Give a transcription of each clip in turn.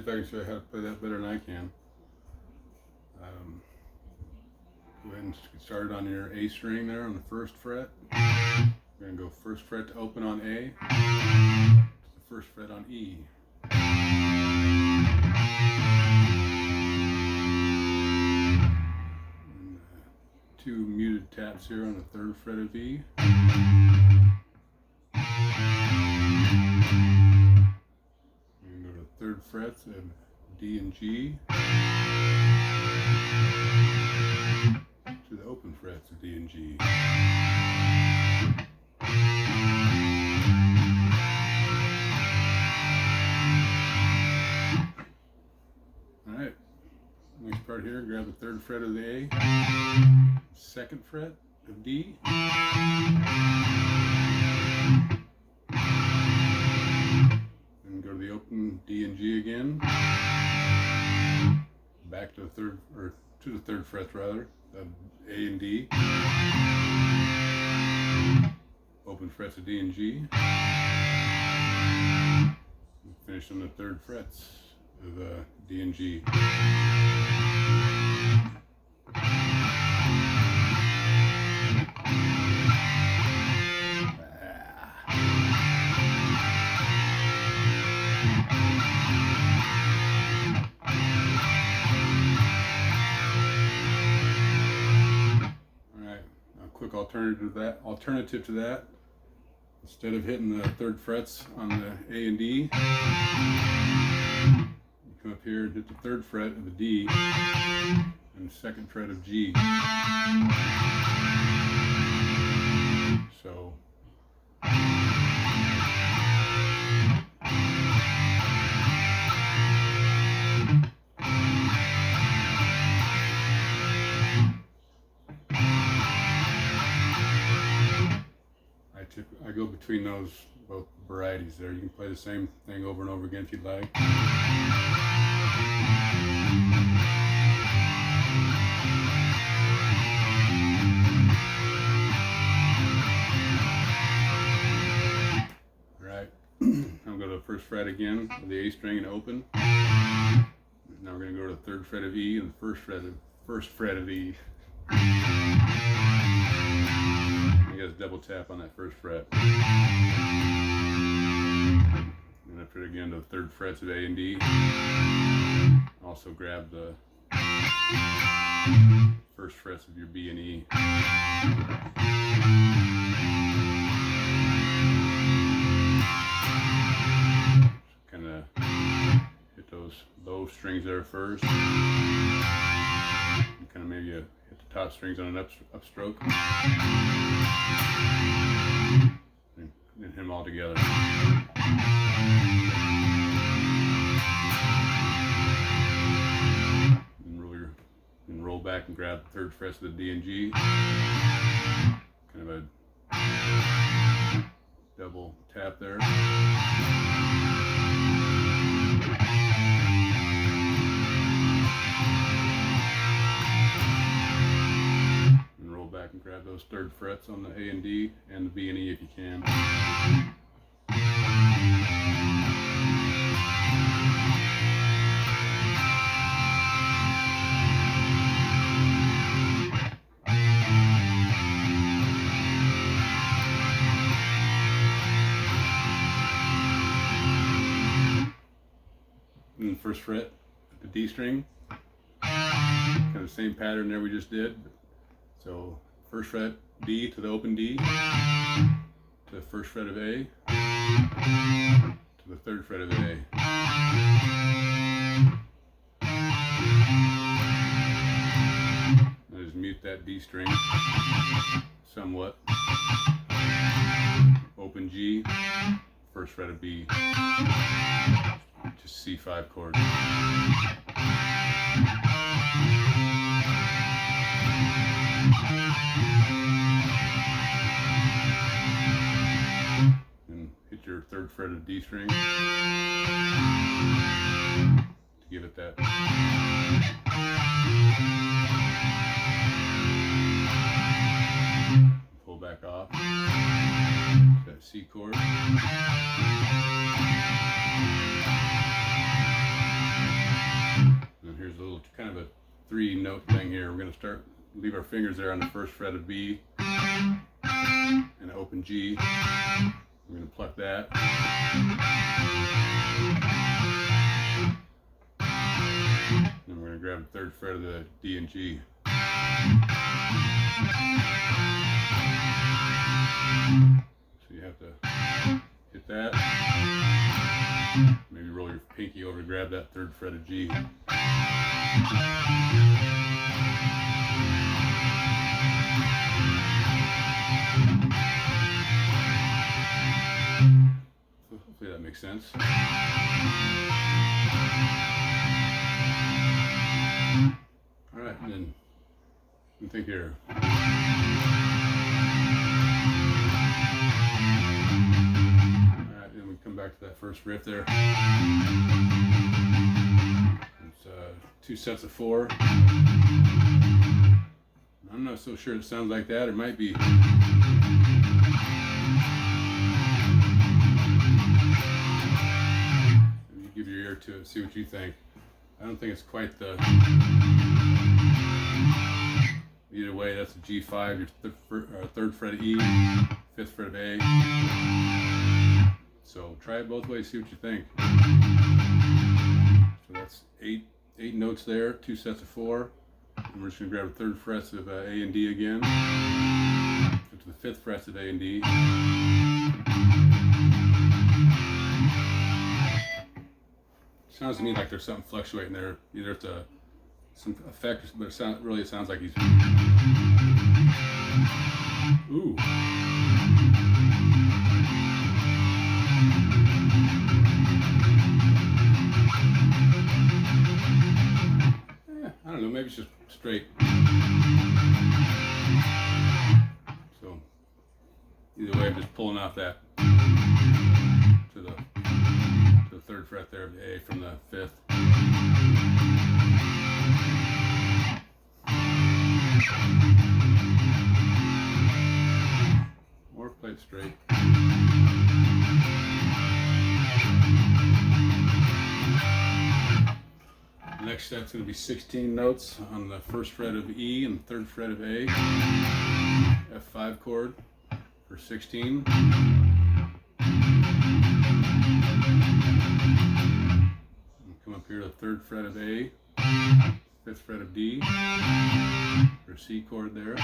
if I can show you how to play that better than I can. Go ahead and get started on your A string there on the first fret. We're going to go first fret to open on A, to the first fret on E. And, two muted taps here on the third fret of E. We're going to go to the third frets of D and G, to the open frets of D and G. Alright, next part here, grab the third fret of the A, second fret of D, and go to the open D and G again, back to the third, or to the third fret rather, of A and D, open frets of D and G, and finish on the third frets of D and G. Quick alternative to that, instead of hitting the third frets on the A and D, you come up here and hit the third fret of the D and the second fret of G. So I go between those both varieties there. You can play the same thing over and over again if you'd like. Alright, I'll go to the first fret again of the A string and open. Now we're going to go to the third fret of E and the first fret of E. You guys double tap on that first fret. And up it again to the third frets of A and D. Also grab the first frets of your B and E. Kind of hit those low strings there first. And kind of maybe hit the top strings on an upstroke. And hit them all together. And roll back and grab the third frets of the D and G. Kind of a double tap there. And roll back and grab those third frets on the A and D and the B and E if you can. And the first fret, the D string, kind of the same pattern there we just did. So first fret D to the open D, to the first fret of A, to the third fret of A. Now just mute that D string somewhat. Open G, first fret of B. Just C5 chord. And hit your third fret of D string to give it that. Pull back off. That C chord. 3-note thing here. We're going to leave our fingers there on the first fret of B and an open G. We're going to pluck that. And we're going to grab the 3rd fret of the D and G. So you have to hit that. Maybe roll your pinky over to grab that 3rd fret of G. So hopefully that makes sense. Alright, and then you think here. Alright, then we come back to that first riff there. It's 2 sets of 4. I'm not so sure it sounds like that. It might be. You give your ear to it, see what you think. I don't think it's quite the. Either way, that's a G5, your 3rd fret of E, 5th fret of A. So try it both ways, see what you think. So that's 8 notes there, 2 sets of 4. And we're just going to grab the 3rd frets of A and D again. Go to the 5th frets of A and D. Sounds to me like there's something fluctuating there. Either it's some effect, but it sounds like he's. Ooh. I don't know, maybe it's just straight. So, either way, I'm just pulling off that to the 3rd fret there of the A from the 5th. Or play it straight. The next set's going to be 16 notes on the 1st fret of E and 3rd fret of A. F5 chord for 16. Come up here to the 3rd fret of A, 5th fret of D, for a C chord there.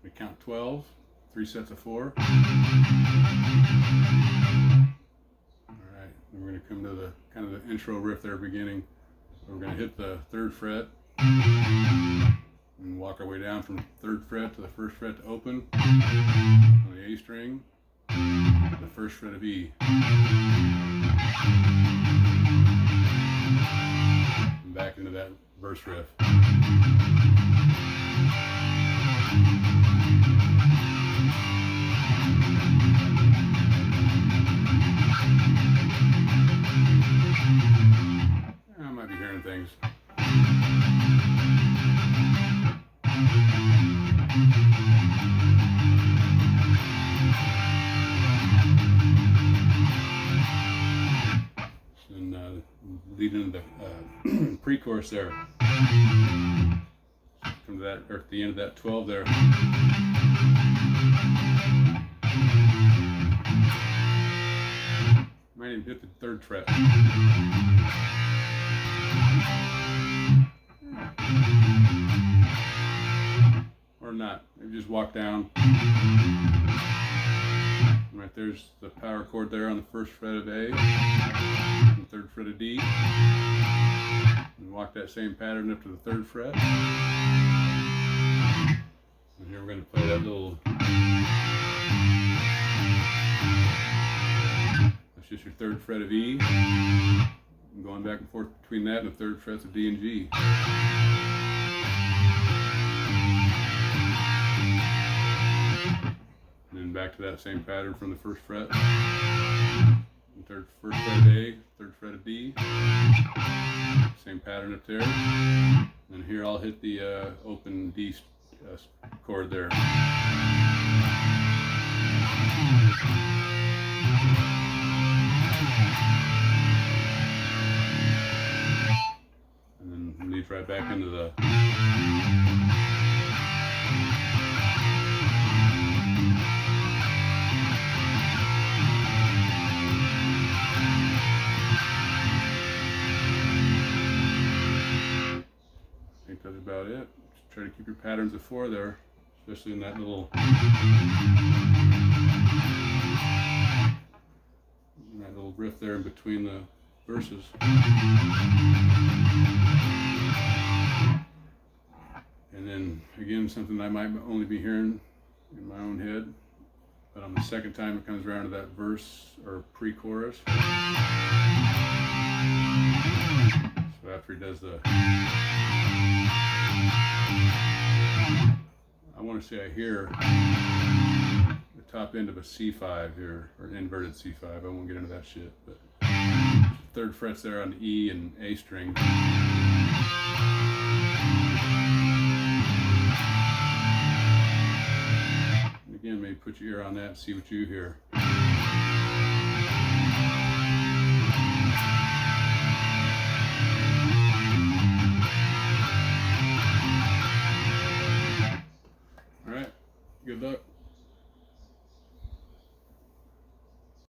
We count 12, 3 sets of 4. Alright, then we're going to come to the kind of the intro riff there beginning. We're going to hit the 3rd fret and walk our way down from 3rd fret to the 1st fret to open on the A string, the 1st fret of E. And back into that verse riff. I might be hearing things. And leading into the pre-chorus there. Come to that, or at the end of that 12 there. Might even hit the 3rd fret. Or not. Maybe just walk down. Right there's the power chord there on the 1st fret of A, and 3rd fret of D. And walk that same pattern up to the 3rd fret. And here we're going to play that little. That's just your 3rd fret of E. And going back and forth between that and the 3rd frets of D and G. And then back to that same pattern from the 1st fret. And 1st fret of A, 3rd fret of D. Same pattern up there. And here I'll hit the open D chord there. And then lead right back into the try to keep your patterns of 4 there, especially in that little riff there in between the verses. And then again, something I might only be hearing in my own head, but on the second time it comes around to that verse or pre-chorus. So after he does the, I want to say I hear the top end of a C5 here, or an inverted C5. I won't get into that shit, but 3rd frets there on the E and A string. And again, maybe put your ear on that and see what you hear. All right, good luck.